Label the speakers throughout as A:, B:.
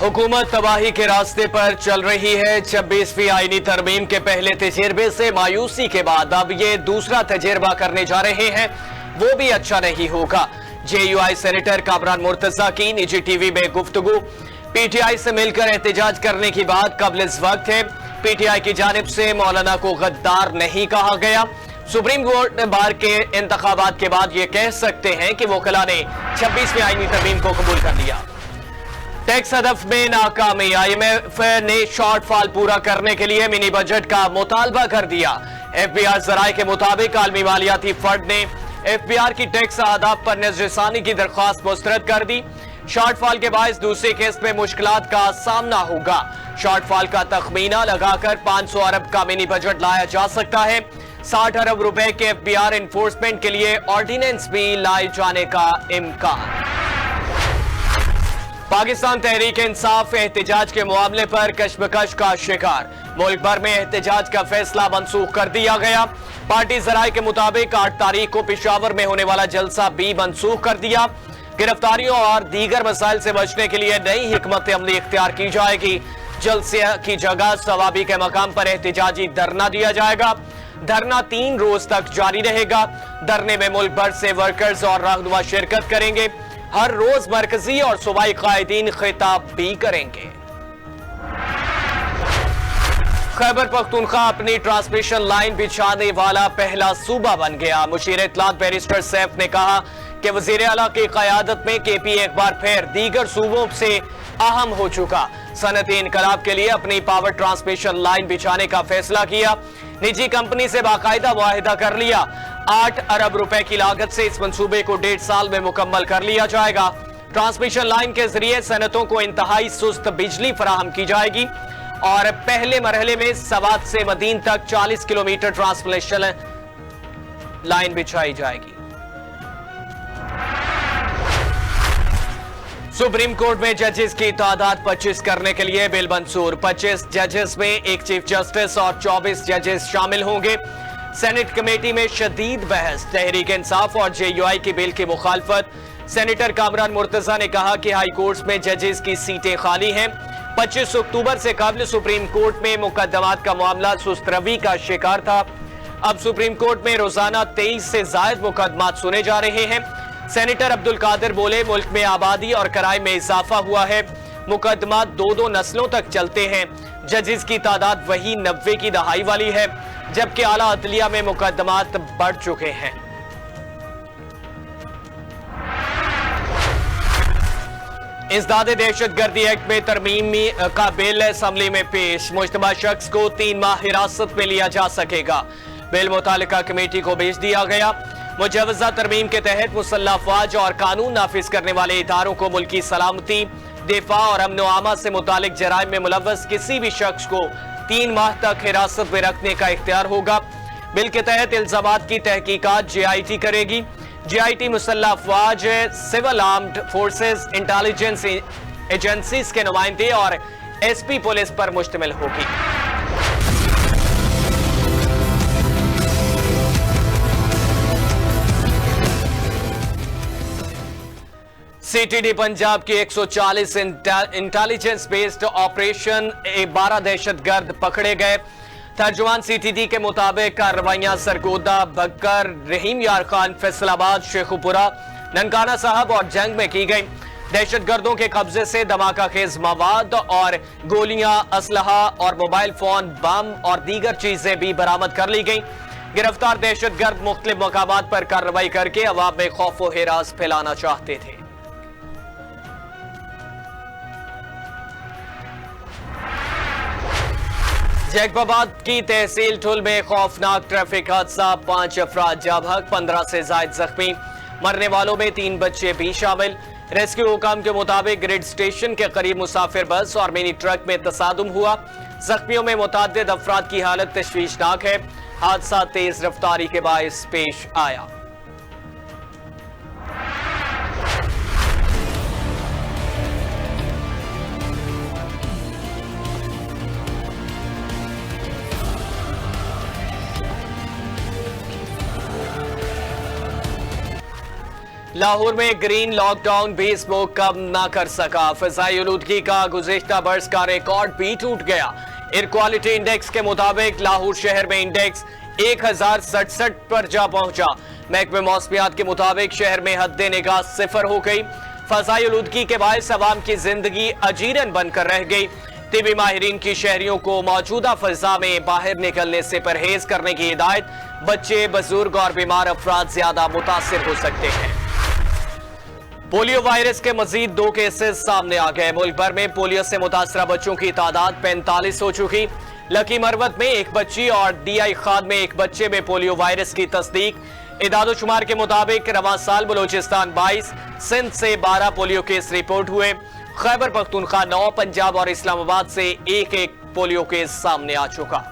A: हुकूमत तबाही के रास्ते पर चल रही है। 26वीं आईनी तरमीम के पहले तजर्बे से मायूसी के बाद अब ये दूसरा तजर्बा करने जा रहे हैं, वो भी अच्छा नहीं होगा। JUI सेनेटर कामरान मुर्तजा की निजी टीवी में गुफ्तगू। PTI से मिलकर एहतजाज करने की बात कबल इस वक्त है। PTI की जानिब से मौलाना को गद्दार नहीं कहा गया। सुप्रीम कोर्ट ने बार के इंतखाबात के बाद ये कह सकते हैं कि वोकला ने 26वीं आईनी तरमीम को कबूल कर लिया। टैक्स हदफ में नाकामी। IMF ने शॉर्टफॉल पूरा करने के लिए मिनी बजट का मुतालबा कर दिया। FBR जराये के मुताबिक आलमी मालियाती फंड ने FBR की टैक्स अहदाफ पर नजरसानी की दरख्वास्त मुस्तरद कर दी। शॉर्टफॉल के बायस दूसरी किस्त में मुश्किलात का सामना होगा। शॉर्टफॉल का तखमीना लगाकर 500 अरब का मिनी बजट लाया जा सकता है। 60 अरब रुपए के FBR इन्फोर्समेंट के लिए ऑर्डिनेंस भी लाए जाने का इम्कान। पाकिस्तान तहरीक इंसाफ एहतजाज के मामले पर कशमकश का शिकार। मुल्क भर में एहतजाज का फैसला मनसूख कर दिया गया। पार्टी जराये के मुताबिक 8 तारीख को पेशावर में होने वाला जलसा भी मनसूख कर दिया। गिरफ्तारियों और दीगर मसाइल से बचने के लिए नई हिकमत अमली इख्तियार की जाएगी। जलसे की जगह सवाबी के मकाम पर एहतजाजी धरना दिया जाएगा। धरना 3 रोज तक जारी रहेगा। धरने में मुल्क भर से वर्कर्स और रहनुमा शिरकत करेंगे। हर रोज मरकजी और सूबाई कायदीन खिताब भी करेंगे। खैबर पख्तूनख्वा अपनी ट्रांसमिशन लाइन बिछाने वाला पहला सूबा बन गया। मुशीर इत्तलात बैरिस्टर सैफ ने कहा कि वजीर आला की क़यादत में KP एक बार फिर दीगर सूबों से अहम हो चुका। सनती इनकलाब के लिए अपनी पावर ट्रांसमिशन लाइन बिछाने का फैसला किया। निजी कंपनी से बाकायदा मुआहिदा कर लिया। 8 अरब रुपए की लागत से इस मंसूबे को 1.5 साल में मुकम्मल कर लिया जाएगा। ट्रांसमिशन लाइन के जरिए सनतों को इंतहाई सुस्त बिजली फराहम की जाएगी और पहले मरहले में सवात से मदीन तक 40 किलोमीटर ट्रांसमिशन लाइन बिछाई जाएगी। सुप्रीम कोर्ट में जजेस की तादाद 25 करने के लिए बिल मंजूर। 25 जजेस में एक चीफ जस्टिस और 24 जजेस शामिल होंगे। सेनेट कमेटी में शदीद बहस। तहरीक इंसाफ और JUI की बिल की मुखालफत। सेनेटर कामरान मुर्तजा ने कहा कि हाई कोर्ट में जजेस की सीटें खाली हैं। 25 अक्टूबर से कबल सुप्रीम कोर्ट में मुकदमात का मामला सुस्त रवी का शिकार था। अब सुप्रीम कोर्ट में रोजाना 23 से ज्यादा मुकदमात सुने जा रहे हैं। सेनेटर अब्दुल कादिर बोले, मुल्क में आबादी और किराए में इजाफा हुआ है। मुकदमात 2-2 नस्लों तक चलते हैं। जजेस की तादाद वही 90 की दहाई वाली है, जबकि आला अदलिया में मुकदमात बढ़ चुके हैं। इंसदादे दहशतगर्दी एक्ट में तरमीमी का बिल असम्बली में पेश। मुश्तबा शख्स को 3 माह हिरासत में लिया जा सकेगा। बिल मुतालिका कमेटी को भेज दिया गया। मुजवजा तरमीम के तहत मुसल्लह अफवाज और कानून नाफिज करने वाले इदारों को मुल्की सलामती, दिफा और अमन आमा से मुतालिक जराइम में मुलव्वस किसी भी शख्स को 3 माह तक हिरासत में रखने का इख्तियार होगा। बिल के तहत इल्जामात की तहकीकात JIT करेगी। JIT मुसल्लह अफवाज, civil armed forces, intelligence agencies के नुमाइंदे और SP पुलिस पर मुश्तमिल होगी। CTD पंजाब की 140 इंटेलिजेंस बेस्ड ऑपरेशन 12 दहशतगर्द पकड़े गए। तर्जुमान CTD के मुताबिक कार्रवाइयां सरगोदा, बक्कर, रहीम यार खान, फैसलाबाद, शेखुपुरा, ननकाना साहब और जंग में की गई। दहशतगर्दों के कब्जे से धमाका खेज मवाद और गोलियां, असलहा और मोबाइल फोन, बम और दीगर चीजें भी बरामद कर ली गई। गिरफ्तार दहशतगर्द मुख्तलिफ मकामात पर कार्रवाई करके अवाम में खौफ व हिरास फैलाना चाहते थे। जैकबाबाद की तहसील ठुल में खौफनाक ट्रैफिक हादसा। 5 अफराद जाँ बहक, 15 से ज्यादा जख्मी। मरने वालों में 3 बच्चे भी शामिल। रेस्क्यू हुकाम के मुताबिक ग्रिड स्टेशन के करीब मुसाफिर बस और मिनी ट्रक में तसादुम हुआ। जख्मियों में मुताद्दिद अफराद की हालत तशवीशनाक है। हादसा तेज रफ्तारी के बायस पेश आया। लाहौर में ग्रीन लॉकडाउन भी स्मोक कम न कर सका। फिजाई आलूदगी का गुज़िश्ता बरस का रिकॉर्ड भी टूट गया। एयर क्वालिटी इंडेक्स के मुताबिक लाहौर शहर में इंडेक्स 1067 पर जा पहुंचा। महकमे मौसमियात के मुताबिक शहर में हद्दे निगाह 0 हो गई। फिजाई आलूदगी के बायस अवाम की जिंदगी अजीरन बनकर रह गई। तिबी माहिरीन की शहरियों को मौजूदा फिजा में बाहर निकलने से परहेज करने की हिदायत। बच्चे, बुजुर्ग और बीमार अफराद ज्यादा मुतासिर हो सकते हैं। पोलियो वायरस के मजीद 2 केसेस सामने आ गए। मुल्क भर में पोलियो से मुतासरा बच्चों की तादाद 45 हो चुकी। लकी मरवत में एक बच्ची और DI खाद में एक बच्चे में पोलियो वायरस की तस्दीक। इदादोशुमार के मुताबिक रवां साल बलोचिस्तान 22, सिंध से 12 पोलियो केस रिपोर्ट हुए। खैबर पख्तूनख्वा 9, पंजाब और इस्लामाबाद से एक पोलियो केस सामने आ चुका।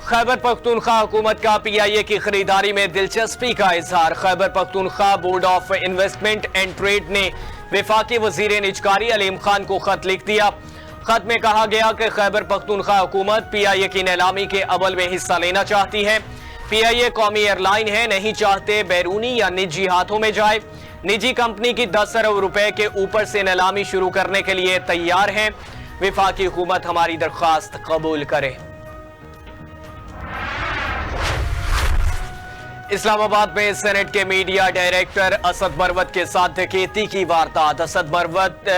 A: खैबर पख्तूनख्वा हुकूमत का PIA की खरीदारी में दिलचस्पी का इजहार। Khyber Pakhtunkhwa board of investment and trade ने वफाकी वजीर निजकारी अलीम खान को खत लिख दिया। खत में कहा गया कि खैबर पख्तूनख्वा हुकूमत PIA की नीलामी के अमल में हिस्सा लेना चाहती है। PIA कौमी एयरलाइन है, नहीं चाहते बैरूनी या निजी हाथों में जाए। निजी कंपनी की 10 अरब रुपए के ऊपर से नीलामी शुरू करने के लिए तैयार है। वफाकी हुकूमत हमारी दरख्वास्त कबूल करे। इस्लामाबाद में सेनेट के मीडिया डायरेक्टर असद मरवत के साथ डकैती की वारदात। असद मरवत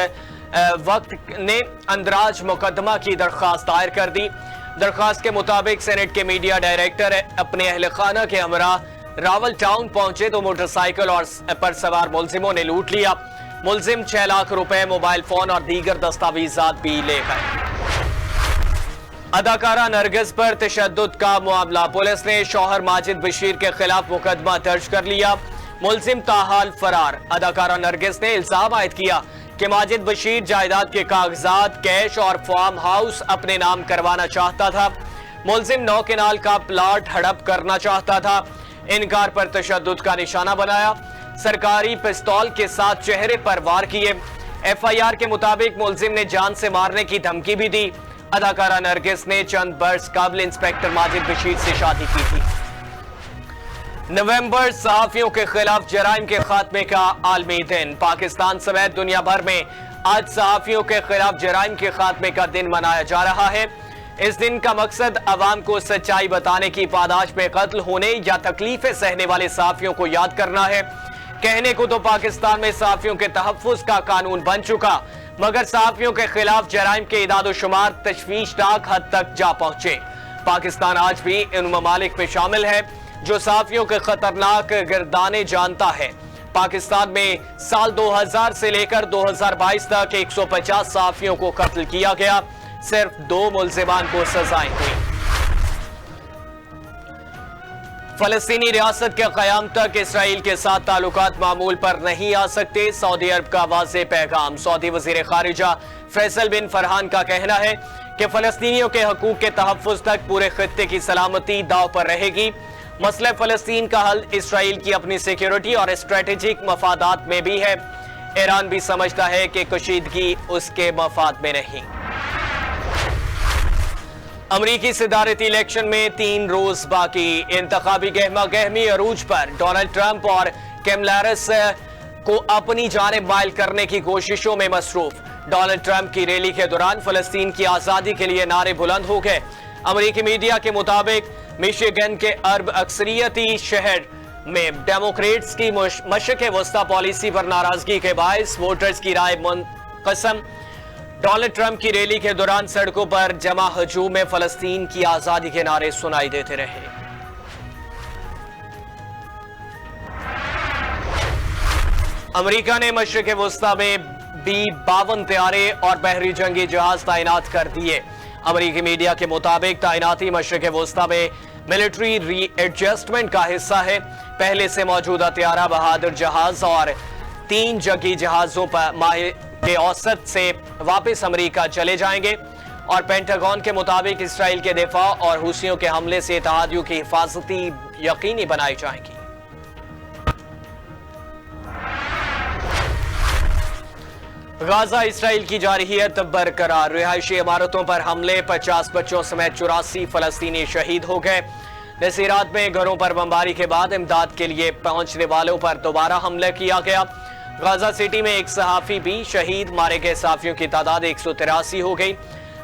A: वक्त ने अंदराज मुकदमा की दरख्वास्त दायर कर दी। दरख्वास्त के मुताबिक सेनेट के मीडिया डायरेक्टर अपने अहल खाना के हमरा रावल टाउन पहुंचे तो मोटरसाइकिल और पर सवार मुलजिमों ने लूट लिया। मुलजिम 6 लाख रुपए, मोबाइल फोन और दीगर दस्तावेजात भी ले गए। अदाकारा नरगिस पर तशद्दुद का मामला। पुलिस ने शौहर माजिद बशीर के खिलाफ मुकदमा दर्ज कर लिया। मुलजिम ताहाल फरार। अदाकारा नरगिस ने इल्जाम आयद किया कि माजिद बशीर जायदाद के कागजात, कैश और फार्म हाउस अपने नाम करवाना चाहता था। मुलजिम 9 केनाल का प्लाट हड़प करना चाहता था। इनकार पर तशद्दुद का निशाना बनाया। सरकारी पिस्तौल के साथ चेहरे पर वार किए। FIR के मुताबिक मुलजिम ने जान से मारने की धमकी भी दी। अदाकारा नरगिस ने चंद बरस कबल इंस्पेक्टर माजिद बशीर से शादी की थी। नवंबर सहाफियों के खिलाफ जराइम के खात्मे का आलमी दिन। पाकिस्तान समेत दुनिया भर में आज सहाफियों के खिलाफ जराइम के खात्मे का दिन मनाया जा रहा है। इस दिन का मकसद अवाम को सच्चाई बताने की पादाश में कत्ल होने या तकलीफें सहने वाले सहाफियों को याद करना है। कहने को तो पाकिस्तान में सहाफियों के तहफ्फुज का कानून बन चुका, मगर सहाफियों के खिलाफ जराइम के इदादोशुमार तशवीशनाक हद तक जा पहुंचे। पाकिस्तान आज भी इन ममालिक में शामिल है जो सहाफियों के खतरनाक गिरदाने जानता है। पाकिस्तान में साल 2000 से लेकर 2022 तक 150 सहाफियों को कत्ल किया गया। सिर्फ 2 मुल्जिमान को सजाएं हुई। फलस्तीनी रियासत के क़याम तक इसराइल के साथ ताल्लुकात मामूल पर नहीं आ सकते। सऊदी अरब का वाज़ेह पैगाम। सऊदी वज़ीर ख़ारिजा फैसल बिन फरहान का कहना है कि फलस्तीनियों के हकूक़ के तहफ़्फ़ुज़ तक पूरे खित्ते की सलामती दाव पर रहेगी। मसले फलस्तीन का हल इसराइल की अपनी सिक्योरिटी और स्ट्रेटेजिक मफादात में भी है। ईरान भी समझता है कि कशीदगी उसके मफाद में नहीं। अमरीकी सदारती इलेक्शन में 3 रोज बाकी। इंतखाबी गहमा गहमी अरूज पर। डोनाल्ड ट्रंप और कैमला हैरिस को अपनी जानिब माइल करने की कोशिशों में मसरूफ। डोनाल्ड ट्रंप की रैली के दौरान फलस्तीन की आजादी के लिए नारे बुलंद हो गए। अमरीकी मीडिया के मुताबिक मिशिगन के अरब अक्सरियती शहर में डेमोक्रेट्स की मशक़ वस्ता पॉलिसी पर नाराजगी के बायस वोटर्स की राय मुनक़सम। डोनाल्ड ट्रंप की रैली के दौरान सड़कों पर जमा हजूम में फलस्तीन की आजादी के नारे सुनाई देते रहे। अमेरिका ने मशरिक़ वस्ता में B-52 तैयारे और बहरी जंगी जहाज तैनात कर दिए। अमेरिकी मीडिया के मुताबिक तैनाती मशरिक़ वस्ता में मिलिट्री रीएडजस्टमेंट का हिस्सा है। पहले से मौजूदा तैयारा बहादुर जहाज और 3 जंगी जहाजों पर माह के औसत से वापस अमेरिका चले जाएंगे। और पेंटागन के मुताबिक इसराइल के दिफा और हुसियों के हमले से इत्तेहादियों की हिफाजती यकीनी बनाई जाएगी। गाजा इसराइल की जारहियत बरकरार। रिहायशी इमारतों पर हमले, 50 बच्चों समेत 84 फलस्तीनी शहीद हो गए। नसीरात में घरों पर बमबारी के बाद इमदाद के लिए पहुंचने वालों पर दोबारा हमला किया गया। गाजा सिटी में एक सहाफी भी शहीद, मारे गए सहाफियों की तादाद 183 हो गई।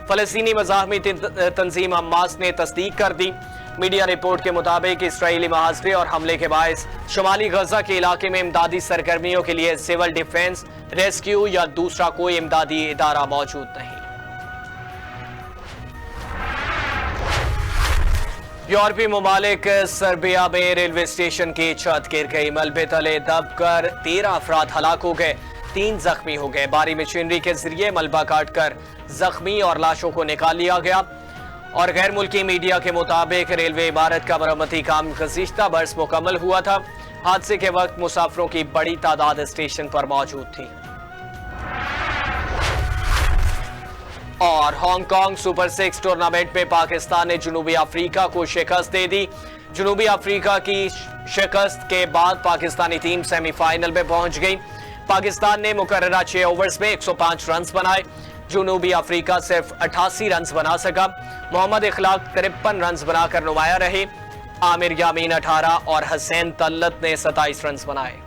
A: फलस्तीनी मज़ाहमी तंजीम हमास ने तस्दीक कर दी। मीडिया रिपोर्ट के मुताबिक इसराइली मुहासरे और हमले के बायस शुमाली गजा के इलाके में इमदादी सरगर्मियों के लिए सिविल डिफेंस, रेस्क्यू या दूसरा कोई इमदादी इदारा मौजूद नहीं। यूरोपीय मुमालिक सर्बिया में रेलवे स्टेशन की छत गिर गई। मलबे तले दबकर 13 अफराद हलाक हो गए, 3 जख्मी हो गए। भारी मशीनरी के जरिए मलबा काटकर जख्मी और लाशों को निकाल लिया गया। और गैर मुल्की मीडिया के मुताबिक रेलवे इमारत का मरम्मती काम गुज़िश्ता बरस मुकम्मल हुआ था। हादसे के वक्त मुसाफिरों की बड़ी तादाद स्टेशन पर मौजूद थी। और हांगकांग सुपर 6 टूर्नामेंट में पाकिस्तान ने जनूबी अफ्रीका को शिकस्त दे दी। जनूबी अफ्रीका की शिकस्त के बाद पाकिस्तानी टीम सेमीफाइनल में पहुंच गई। पाकिस्तान ने मुकर्ररा 6 ओवर्स में 105 रन बनाए। जनूबी अफ्रीका सिर्फ 88 रन बना सका। मोहम्मद इखलाक 53 रन बनाकर नुमाया रहे। आमिर यामीन 18 और हसैन तल्लत ने 27 रन बनाए।